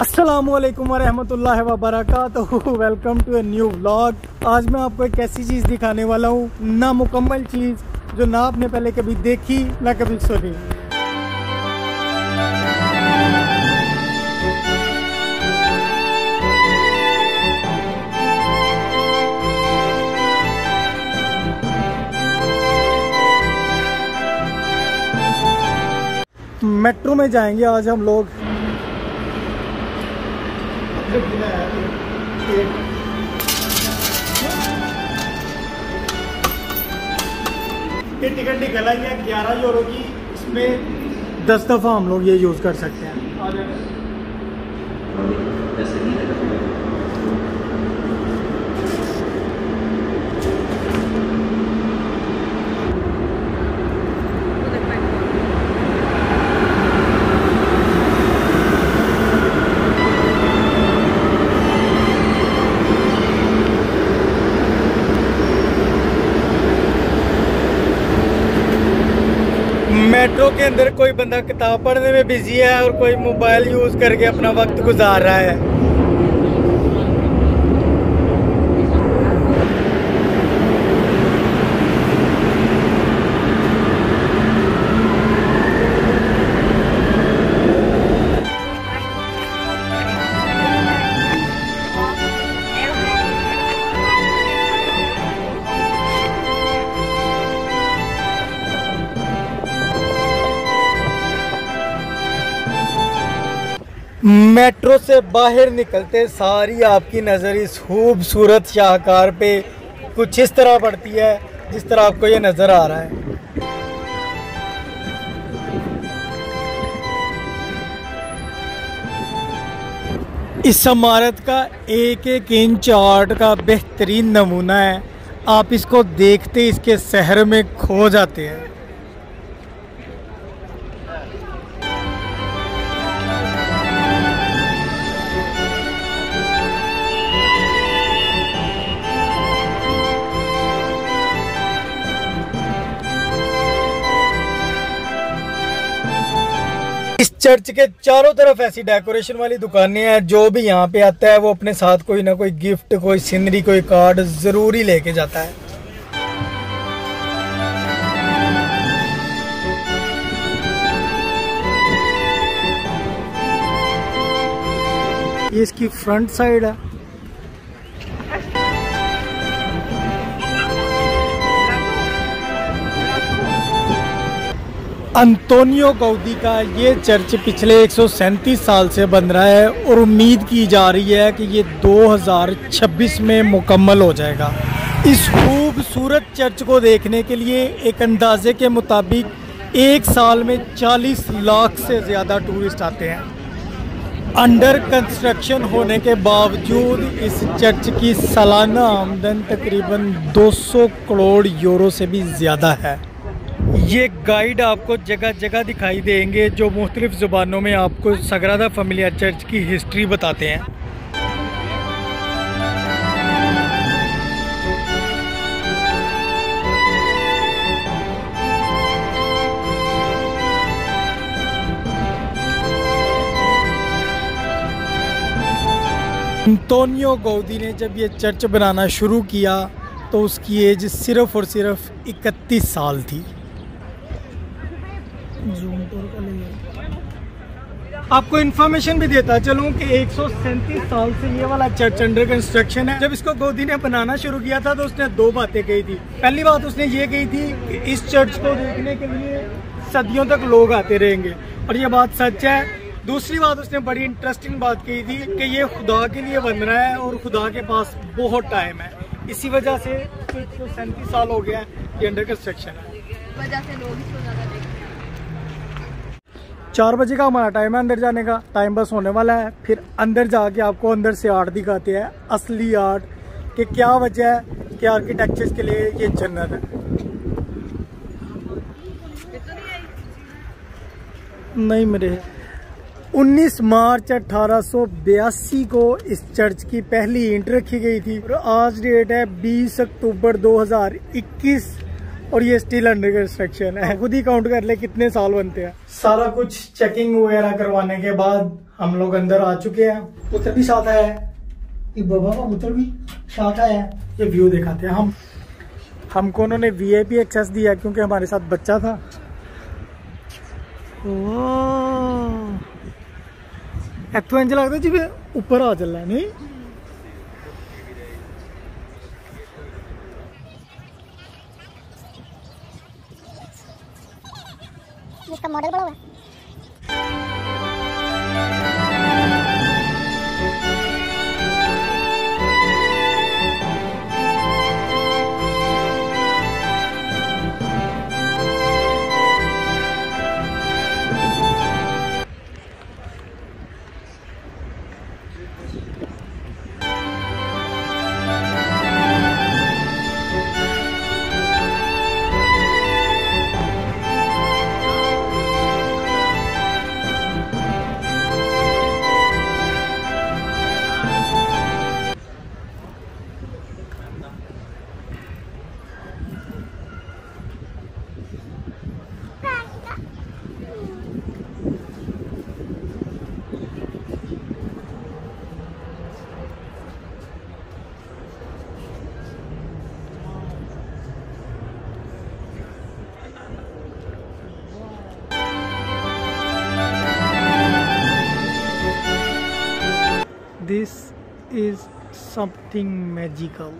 अस्सलामुअलैकुम वरहमतुल्लाहि वबरकातुहू। Welcome to a new vlog. आज मैं आपको एक ऐसी चीज़ दिखाने वाला हूँ, ना मुकम्मल चीज़ जो ना आपने पहले कभी देखी ना कभी सुनी। मेट्रो में जाएंगे आज हम लोग। ये टिकट निकल आई है 11 यूरो की। इसमें 10 दफ़ा हम लोग ये यूज़ कर सकते हैं। मेट्रो के अंदर कोई बंदा किताब पढ़ने में बिजी है और कोई मोबाइल यूज़ करके अपना वक्त गुजार रहा है। मेट्रो से बाहर निकलते सारी आपकी नज़र इस खूबसूरत शाहकार पे कुछ इस तरह पड़ती है जिस तरह आपको ये नज़र आ रहा है। इस इमारत का एक एक इंच आर्ट का बेहतरीन नमूना है। आप इसको देखते इसके शहर में खो जाते हैं। इस चर्च के चारों तरफ ऐसी डेकोरेशन वाली दुकानें हैं। जो भी यहाँ पे आता है वो अपने साथ कोई ना कोई गिफ्ट, कोई सीनरी, कोई कार्ड जरूरी लेके जाता है। ये इसकी फ्रंट साइड है। अंतोनियो गौदी का ये चर्च पिछले 137 साल से बन रहा है और उम्मीद की जा रही है कि ये 2026 में मुकम्मल हो जाएगा। इस खूबसूरत चर्च को देखने के लिए एक अंदाजे के मुताबिक एक साल में 40 लाख से ज़्यादा टूरिस्ट आते हैं। अंडर कंस्ट्रक्शन होने के बावजूद इस चर्च की सालाना आमदन तकरीबन 200 करोड़ यूरो से भी ज़्यादा है। ये गाइड आपको जगह जगह दिखाई देंगे जो मुख्तलिफ ज़ुबानों में आपको सग्रादा फैमिलिया चर्च की हिस्ट्री बताते हैं। अंतोनियो गौदी ने जब ये चर्च बनाना शुरू किया तो उसकी एज सिर्फ और सिर्फ 31 साल थी। आपको इन्फॉर्मेशन भी देता चलूं कि 137 साल से ये वाला चर्च अंडर कंस्ट्रक्शन है। जब इसको गौदी ने बनाना शुरू किया था तो उसने दो बातें कही थी। पहली बात उसने ये कही थी कि इस चर्च को देखने के लिए सदियों तक लोग आते रहेंगे, और ये बात सच है। दूसरी बात उसने बड़ी इंटरेस्टिंग बात कही थी कि ये खुदा के लिए बन रहा है और खुदा के पास बहुत टाइम है। इसी वजह से 137 साल हो गया ये अंडर कंस्ट्रक्शन है। वजह से लोग इसको ज़्यादा देखते हैं। 4 बजे का हमारा टाइम है अंदर जाने का। टाइम बस होने वाला है। फिर अंदर जाके आपको अंदर से आर्ट दिखाते हैं, असली आर्ट, कि क्या वजह है कि आर्किटेक्चर के लिए ये जन्नत है। नहीं मेरे 19 मार्च 1882 को इस चर्च की पहली ईंट रखी गई थी और आज डेट है 20 अक्टूबर 2021 और ये स्टिल अंडर कंस्ट्रक्शन है। खुद ही काउंट कर ले कितने साल बनते हैं। सारा कुछ चेकिंग वगैरह करवाने के बाद हम लोग अंदर आ चुके हैं। पुत्र भी साथ आया है, ये बाबा का पुत्र भी साथ आया है। ये व्यू दिखाते हैं हमको उन्होंने VIP एक्सेस दिया क्योंकि हमारे साथ बच्चा था। इतों इंज लगता जी ऊपर आ चल रहा नहीं। इसका मॉडल बड़ा हुआ। This is something magical.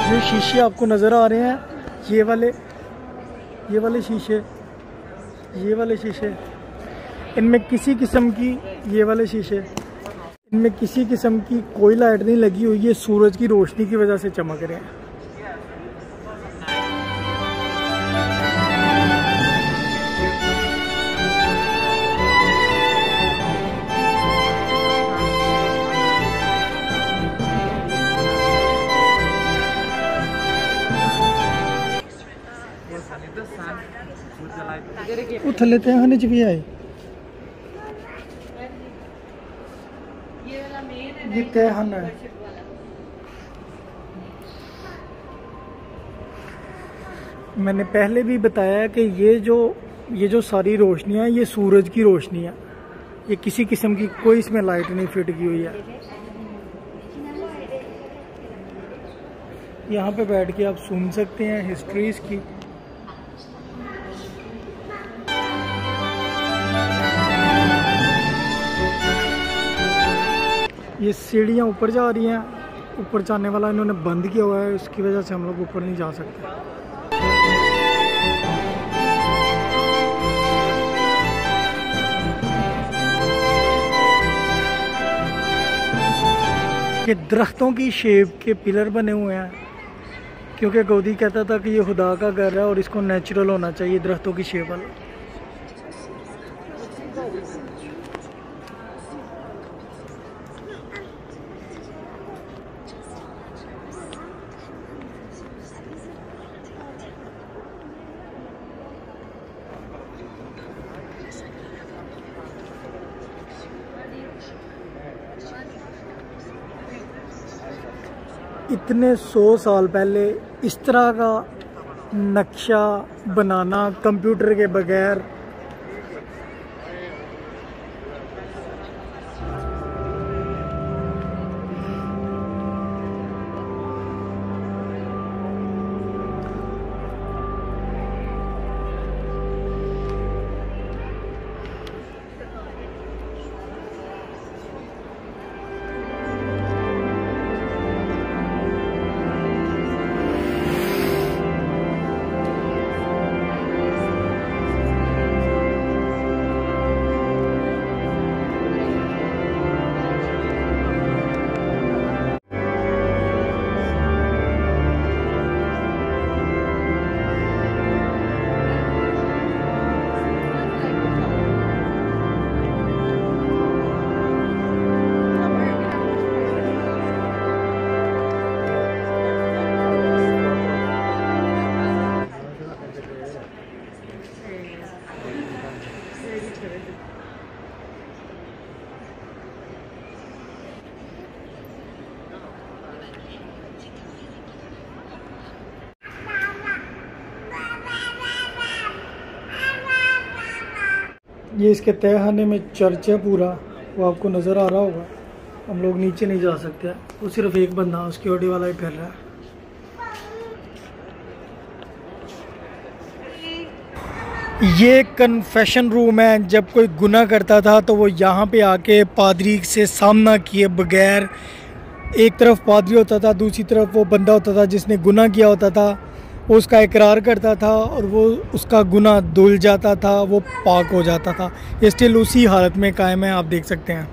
जो शीशे आपको नज़र आ रहे हैं, ये वाले शीशे, इनमें किसी किस्म की, ये वाले शीशे, इनमें किसी किस्म की कोई लाइट नहीं लगी हुई है। सूरज की रोशनी की वजह से चमक रहे हैं। वो थले तहखाने च भी आए, ये तहखाना है। मैंने पहले भी बताया कि ये जो सारी रोशनियाँ, ये सूरज की रोशनी है। ये किसी किस्म की कोई इसमें लाइट नहीं फिट की हुई है। यहाँ पे बैठ के आप सुन सकते हैं हिस्ट्रीज की। ये सीढ़ियाँ ऊपर जा रही हैं, ऊपर जाने वाला इन्होंने बंद किया हुआ है, उसकी वजह से हम लोग ऊपर नहीं जा सकते। ये दरख्तों की शेप के पिलर बने हुए हैं क्योंकि गौदी कहता था कि ये खुदा का घर है और इसको नेचुरल होना चाहिए, दरख्तों की शेप वाला। इतने 100 साल पहले इस तरह का नक्शा बनाना कंप्यूटर के बगैर ये इसके तहखाने में चर्च है पूरा, वो आपको नज़र आ रहा होगा। हम लोग नीचे नहीं जा सकते, वो सिर्फ एक बंदा सिक्योरिटी वाला ही फिर रहा है। ये कन्फेशन रूम है। जब कोई गुनाह करता था तो वो यहाँ पे आके पादरी से सामना किए बगैर, एक तरफ पादरी होता था, दूसरी तरफ वो बंदा होता था जिसने गुनाह किया होता था, वो उसका इकरार करता था और वो उसका गुनाह धुल जाता था, वो पाक हो जाता था। ये स्टिल उसी हालत में कायम है, आप देख सकते हैं।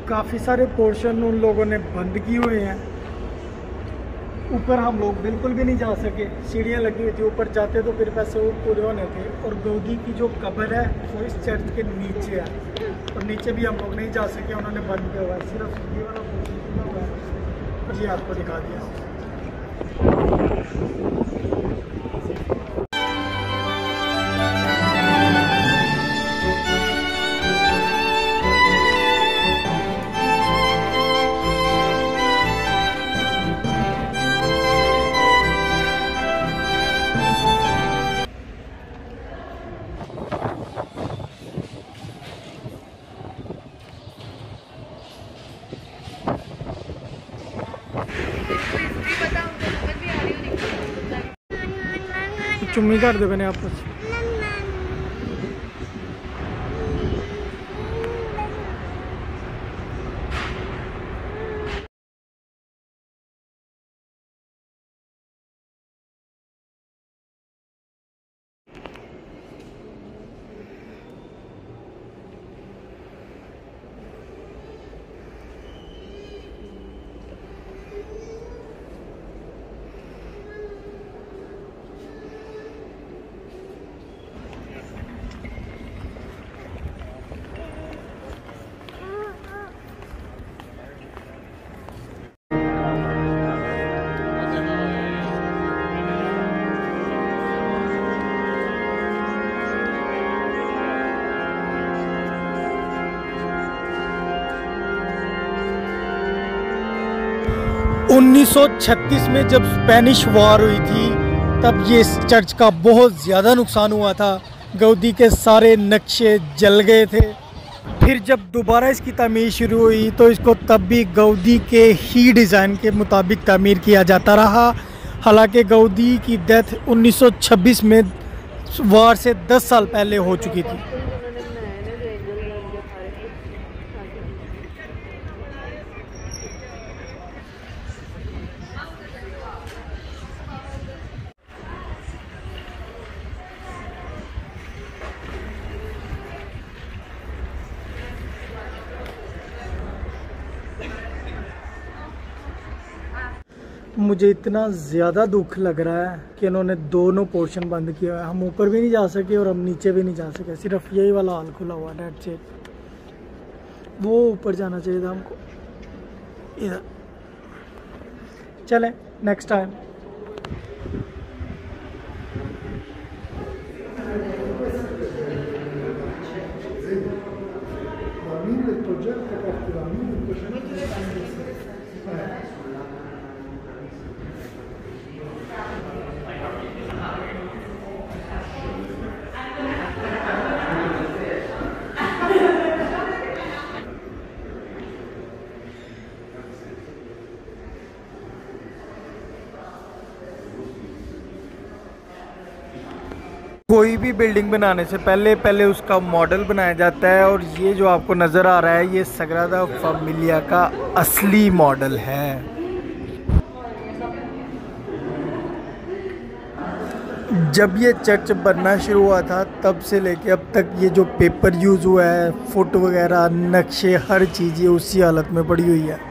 काफ़ी सारे पोर्शन उन लोगों ने बंद किए हुए हैं। ऊपर हम लोग बिल्कुल भी नहीं जा सके, सीढ़ियाँ लगी हुई थी, ऊपर जाते तो फिर पैसे वो पूरे होने थे। और गौदी की जो कब्र है वो इस चर्च के नीचे है, और नीचे भी हम लोग नहीं जा सके, उन्होंने बंद किया हुआ है। सिर्फ ये वाला पोर्शन खुला हुआ है, और ये आपको दिखा दिया। จุ่มนี้ก็เดี๋ยวไปเนี่ยครับ 1936 में जब स्पेनिश वॉर हुई थी तब ये इस चर्च का बहुत ज़्यादा नुकसान हुआ था। गौदी के सारे नक्शे जल गए थे। फिर जब दोबारा इसकी तामीर शुरू हुई तो इसको तब भी गौदी के ही डिज़ाइन के मुताबिक तामीर किया जाता रहा। हालांकि गौदी की डेथ 1926 में वॉर से 10 साल पहले हो चुकी थी। मुझे इतना ज़्यादा दुख लग रहा है कि इन्होंने दोनों पोर्शन बंद किया है। हम ऊपर भी नहीं जा सके और हम नीचे भी नहीं जा सके, सिर्फ यही वाला हॉल खुला हुआ है। डेट से वो ऊपर जाना चाहिए था हमको। इधर चलें नेक्स्ट टाइम। कोई भी बिल्डिंग बनाने से पहले उसका मॉडल बनाया जाता है, और ये जो आपको नज़र आ रहा है ये सग्रादा फैमिलिया का असली मॉडल है। जब ये चर्च बनना शुरू हुआ था तब से लेके अब तक ये जो पेपर यूज़ हुआ है, फुट वगैरह, नक्शे, हर चीज़ ये उसी हालत में पड़ी हुई है।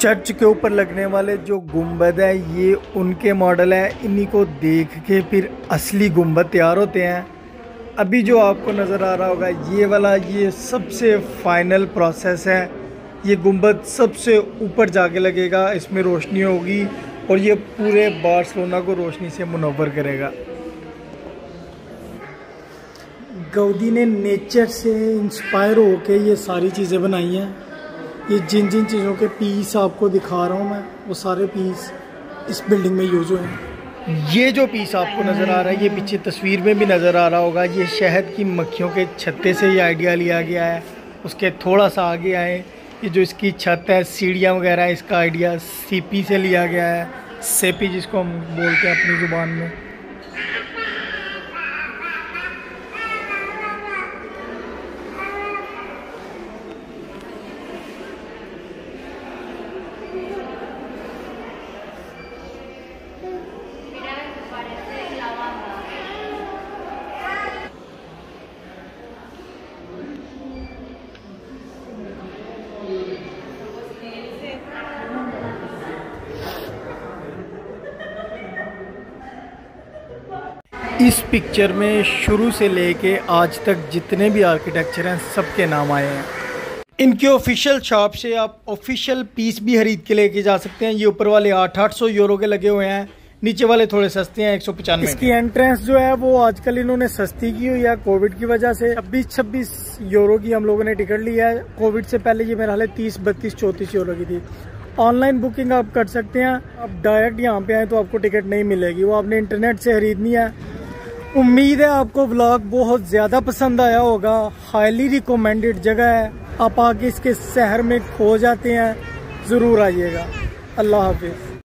चर्च के ऊपर लगने वाले जो गुंबद है ये उनके मॉडल है। इन्हीं को देख के फिर असली गुंबद तैयार होते हैं। अभी जो आपको नज़र आ रहा होगा ये वाला, ये सबसे फाइनल प्रोसेस है। ये गुंबद सबसे ऊपर जाके लगेगा, इसमें रोशनी होगी और ये पूरे बार्सिलोना को रोशनी से मुनव्वर करेगा। गाउदी ने नेचर से इंस्पायर होके ये सारी चीज़ें बनाई हैं। ये जिन जिन चीज़ों के पीस आपको दिखा रहा हूँ मैं, वो सारे पीस इस बिल्डिंग में यूज़ हुए हैं। ये जो पीस आपको नज़र आ रहा है, ये पीछे तस्वीर में भी नज़र आ रहा होगा, ये शहद की मक्खियों के छत्ते से ये आइडिया लिया गया है। उसके थोड़ा सा आगे आए, ये जो इसकी छत है, सीढ़ियाँ वगैरह, इसका आइडिया सीपी से लिया गया है, सेपी जिसको हम बोलते हैं अपनी ज़ुबान में। इस पिक्चर में शुरू से लेके आज तक जितने भी आर्किटेक्चर हैं सबके नाम आए हैं। इनके ऑफिशियल शॉप से आप ऑफिशियल पीस भी खरीद के लेके जा सकते हैं। ये ऊपर वाले 800 यूरो के लगे हुए हैं, नीचे वाले थोड़े सस्ते हैं 195। इसकी एंट्रेंस जो है वो आजकल इन्होंने सस्ती की हुई है कोविड की वजह से। 26 यूरो की हम लोगों ने टिकट लिया है। कोविड से पहले ये मेरा हाल 30, 32, 34 यूरो की थी। ऑनलाइन बुकिंग आप कर सकते हैं। आप डायरेक्ट यहाँ पे आए तो आपको टिकट नहीं मिलेगी, वो आपने इंटरनेट से खरीदनी है। उम्मीद है आपको व्लॉग बहुत ज़्यादा पसंद आया होगा। हाईली रिकमेंडेड जगह है, आप आके इसके शहर में खो जाते हैं, ज़रूर आइएगा। अल्लाह हाफिज़।